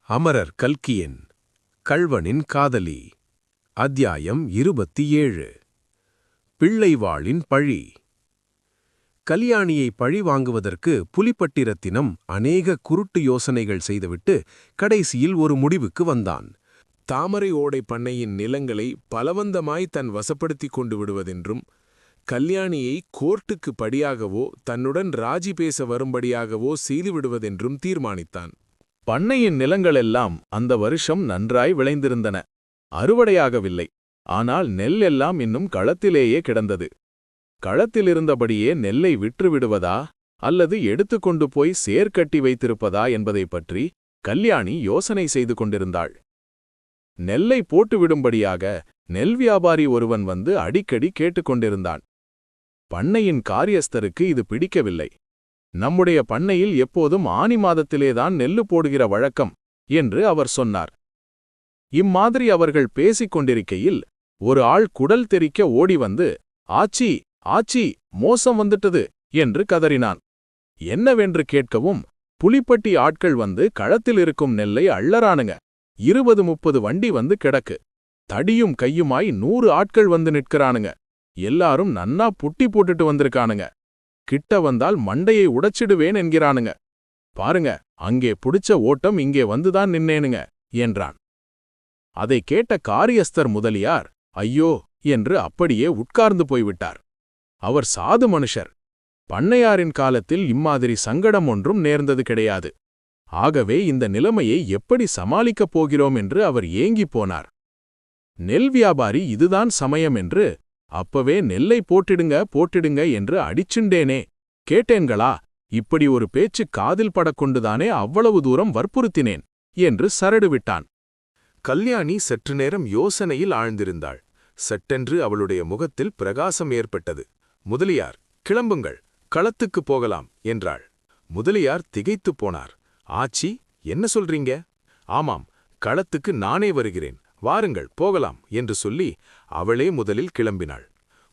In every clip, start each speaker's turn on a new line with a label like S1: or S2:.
S1: அமரர் கல்கியின் கள்வனின் காதலி அத்தியாயம் 27 பிள்ளைவாளின் பழி. கல்யாணியை பழி வாங்குவதற்கு புலிப்பட்டிரத்தினம் அநேக குருட்டு யோசனைகள் செய்துவிட்டு கடைசியில் ஒரு முடிவுக்கு வந்தான். தாமரை ஓடை பண்ணையின் நிலங்களை பலவந்தமாய் தன் வசப்படுத்திக் கொண்டு விடுவதென்றும், கல்யாணியை கோர்ட்டுக்கு படியாகவோ தன்னுடன் ராஜி பேச வரும்படியாகவோ செய்துவிடுவதென்றும் தீர்மானித்தான். பண்ணையின் நிலங்களெல்லாம் அந்த வருஷம் நன்றாய் விளைந்திருந்தன. அறுவடையாகவில்லை. ஆனால் நெல் எல்லாம் இன்னும் களத்திலேயே கிடந்தது. களத்திலிருந்தபடியே நெல்லை விற்றுவிடுவதா அல்லது எடுத்துக்கொண்டு போய் சேர்க்கட்டி வைத்திருப்பதா என்பதைப் பற்றி கல்யாணி யோசனை செய்து கொண்டிருந்தாள். நெல்லை போட்டுவிடும்படியாக நெல் வியாபாரி ஒருவன் வந்து அடிக்கடி கேட்டுக்கொண்டிருந்தான். பண்ணையின் காரியஸ்தருக்கு இது பிடிக்கவில்லை. நம்முடைய பண்ணையில் எப்போதும் ஆனி மாதத்திலேதான் நெல்லு போடுகிற வழக்கம் என்று அவர் சொன்னார். இம்மாதிரி அவர்கள் பேசிக் கொண்டிருக்கையில் ஒரு ஆள் குடல் தெறிக்க ஓடி வந்து, ஆச்சி ஆச்சி, மோசம் வந்துட்டது என்று கதறினான். என்னவென்று கேட்கவும், புலிப்பட்டி ஆட்கள் வந்து களத்தில் இருக்கும் நெல்லை அள்ளறானுங்க. 20-30 வண்டி வந்து கிடக்கு. தடியும் கையுமாய் 100 ஆட்கள் வந்து நிற்கிறானுங்க. எல்லாரும் நன்னா புட்டி போட்டுட்டு வந்திருக்கானுங்க. கிட்ட வந்தால் மண்டையை உடைச்சிடுவேன் என்கிறானுங்க. பாருங்க, அங்கே புடிச்ச ஓட்டம் இங்கே வந்துதான் நின்னேனுங்க என்றான். அதை கேட்ட காரியஸ்தர் முதலியார் ஐயோ என்று அப்படியே உட்கார்ந்து போய்விட்டார். அவர் சாது மனுஷர். பண்ணையாரின் காலத்தில் இம்மாதிரி சங்கடம் ஒன்றும் நேர்ந்தது கிடையாது. ஆகவே இந்த நிலைமையை எப்படி சமாளிக்கப் போகிறோம் என்று அவர் ஏங்கிப் போனார். நெல் வியாபாரி இதுதான் சமயம் என்று, அப்பவே நெல்லை போட்டிடுங்க என்று அடிச்சுண்டேனே, கேட்டேன்களா? இப்படி ஒரு பேச்சு காதில் படக்கொண்டுதானே அவ்வளவு தூரம் வற்புறுத்தினேன் என்று சரடுவிட்டான். கல்யாணி சற்று நேரம் யோசனையில் ஆழ்ந்திருந்தாள். சட்டென்று அவளுடைய முகத்தில் பிரகாசம் ஏற்பட்டது. முதலியார், கிளம்புங்கள், களத்துக்குப் போகலாம் என்றாள். முதலியார் திகைத்துப் போனார். ஆச்சி, என்ன சொல்றீங்க? ஆமாம், களத்துக்கு நானே வருகிறேன், வாருங்கள் போகலாம் என்று சொல்லி அவளே முதலில் கிளம்பினாள்.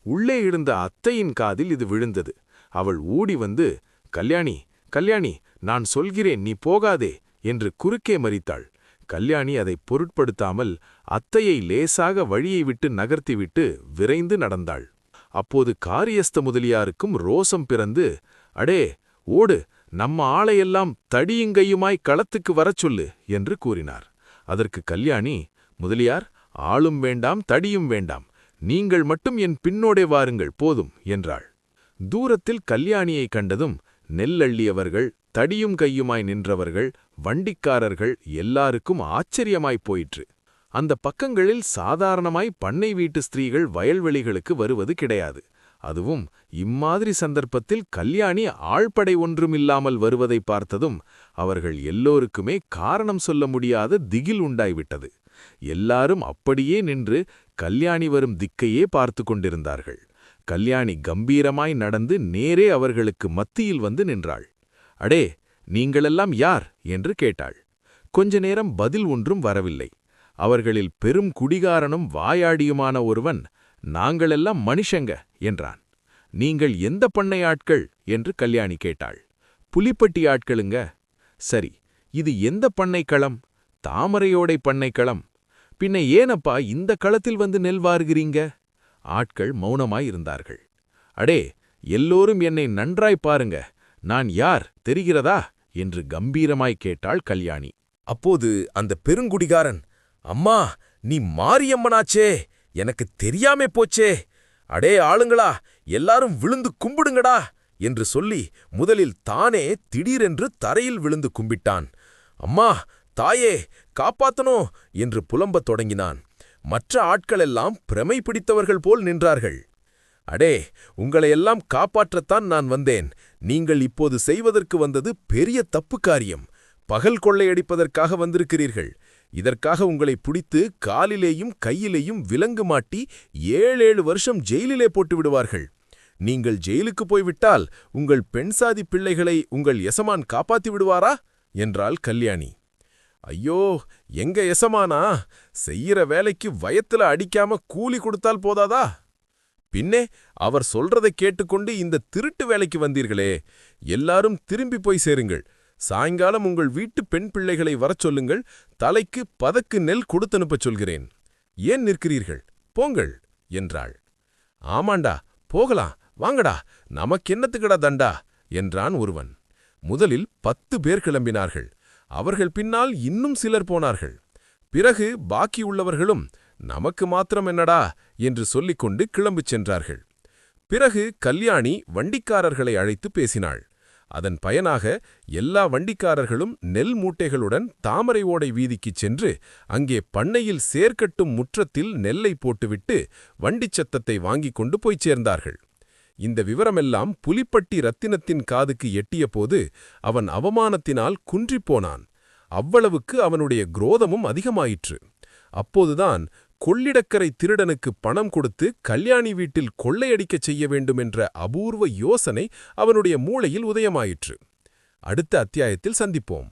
S1: உள்ளே இருந்த அத்தையின் காதில் இது விழுந்தது. அவள் ஓடி வந்து, கல்யாணி கல்யாணி, நான் சொல்கிறேன், நீ போகாதே என்று குறுக்கே மறித்தாள். கல்யாணி அதை பொருட்படுத்தாமல் அத்தையை லேசாக வழியை விட்டு நகர்த்திவிட்டு விரைந்து நடந்தாள். அப்போது காரியஸ்த முதலியாருக்கும் ரோசம் பிறந்து, அடே ஓடு, நம்ம ஆளையெல்லாம் தடியுங்கையுமாய் களத்துக்கு வரச் சொல்லு என்று கூறினார். அதற்கு கல்யாணி, முதலியார், ஆளும் வேண்டாம் தடியும் வேண்டாம், நீங்கள் மட்டும் என் பின்னோடே வாருங்கள் போதும் என்றாள். தூரத்தில் கல்யாணியை கண்டதும் நெல்லள்ளியவர்கள், தடியும் கையுமாய் நின்றவர்கள், வண்டிக்காரர்கள் எல்லாருக்கும் ஆச்சரியமாய்ப் போயிற்று. அந்த பக்கங்களில் சாதாரணமாய் பண்ணை வீட்டு ஸ்திரீகள் வயல்வெளிகளுக்கு வருவது கிடையாது. அதுவும் இம்மாதிரி சந்தர்ப்பத்தில் கல்யாணி ஆள்படை ஒன்றுமில்லாமல் வருவதை பார்த்ததும் அவர்கள் எல்லோருக்குமே காரணம் சொல்ல முடியாத திகில் உண்டாய்விட்டது. எல்லாரும் அப்படியே நின்று கல்யாணி வரும் திக்கையே பார்த்து கொண்டிருந்தார்கள். கல்யாணி கம்பீரமாய் நடந்து நேரே அவர்களுக்கு மத்தியில் வந்து நின்றாள். அடே, நீங்களெல்லாம் யார் என்று கேட்டாள். கொஞ்ச நேரம் பதில் ஒன்றும் வரவில்லை. அவர்களில் பெரும் குடிகாரனும் வாயாடியுமான ஒருவன், நாங்களெல்லாம் மனுஷங்க என்றான். நீங்கள் எந்த பண்ணை ஆட்கள் என்று கல்யாணி கேட்டாள். புலிப்பட்டி ஆட்களுங்க. சரி, இது எந்த பண்ணைக்களம்? தாமரையோடை பண்ணைக்களம். பின்ன ஏனப்பா இந்த களத்தில் வந்து நெல் வாருகிறீங்க? ஆட்கள் மௌனமாயிருந்தார்கள். அடே, எல்லோரும் என்னை நன்றாய் பாருங்க, நான் யார் தெரிகிறதா என்று கம்பீரமாய் கேட்டாள் கல்யாணி.
S2: அப்போது அந்த பெருங்குடிகாரன், அம்மா, நீ மாரியம்மனாச்சே, எனக்கு தெரியாமே போச்சே. அடே ஆளுங்களா, எல்லாரும் விழுந்து கும்பிடுங்கடா என்று சொல்லி முதலில் தானே திடீரென்று தரையில் விழுந்து கும்பிட்டான். அம்மா, தாயே, காப்பாத்தனோ என்று புலம்பத் தொடங்கினான். மற்ற ஆட்களெல்லாம் பிரமை பிடித்தவர்கள் போல் நின்றார்கள். அடே, உங்களையெல்லாம் காப்பாற்றத்தான் நான் வந்தேன். நீங்கள் இப்போது செய்வதற்கு வந்தது பெரிய தப்பு காரியம். பகல் கொள்ளையடிப்பதற்காக வந்திருக்கிறீர்கள். இதற்காக உங்களை பிடித்து காலிலேயும் கையிலேயும் விலங்கு மாட்டி 7 வருஷம் ஜெயிலிலே போட்டு விடுவார்கள். நீங்கள் ஜெயிலுக்கு போய்விட்டால் உங்கள் பெண்சாதி பிள்ளைகளை உங்கள் எசமான் காப்பாத்தி விடுவாரா என்றாள் கல்யாணி. ஐயோ, எங்க எசமானா? செய்யற வேலைக்கு வயத்துல அடிக்காம கூலி கொடுத்தால் போதாதா? பின்னே அவர் சொல்றதை கேட்டுக்கொண்டு இந்த திருட்டு வேலைக்கு வந்தீர்களே, எல்லாரும் திரும்பி போய் சேருங்கள்.
S1: சாயங்காலம் உங்கள் வீட்டு பெண் பிள்ளைகளை வரச் சொல்லுங்கள், தலைக்கு பதக்கு நெல் கொடுத்தனுப்பச் சொல்கிறேன். ஏன் நிற்கிறீர்கள், போங்கள் என்றாள். ஆமாண்டா, போகலாம், வாங்கடா, நமக்கென்னத்துக்கடா தண்டா என்றான் ஒருவன். முதலில் 10 பேர் கிளம்பினார்கள். அவர்கள் பின்னால் இன்னும் சிலர் போனார்கள். பிறகு பாக்கியுள்ளவர்களும் நமக்கு மாத்திரம் என்னடா என்று சொல்லிக்கொண்டு கிளம்பிச் சென்றார்கள். பிறகு கல்யாணி வண்டிக்காரர்களை அழைத்து பேசினாள். அதன் பயனாக எல்லா வண்டிக்காரர்களும் நெல் மூட்டைகளுடன் தாமரை ஓடை வீதிக்குச் சென்று அங்கே பண்ணையில் சேர்க்கட்டும் முற்றத்தில் நெல்லை போட்டுவிட்டு வண்டிச் சத்தத்தை வாங்கிக் கொண்டு போய்ச் சேர்ந்தார்கள். இந்த விவரமெல்லாம் புலிப்பட்டி ரத்தினத்தின் காதுக்கு எட்டியபோது அவன் அவமானத்தினால் குன்றிப்போனான். அவ்வளவுக்கு அவனுடைய குரோதமும் அதிகமாயிற்று. அப்போதுதான் கொள்ளிடக்கரை திருடனுக்கு பணம் கொடுத்து கல்யாணி வீட்டில் கொள்ளையடிக்கச் செய்ய வேண்டுமென்ற அபூர்வ யோசனை அவனுடைய மூளையில் உதயமாயிற்று. அடுத்த அத்தியாயத்தில் சந்திப்போம்.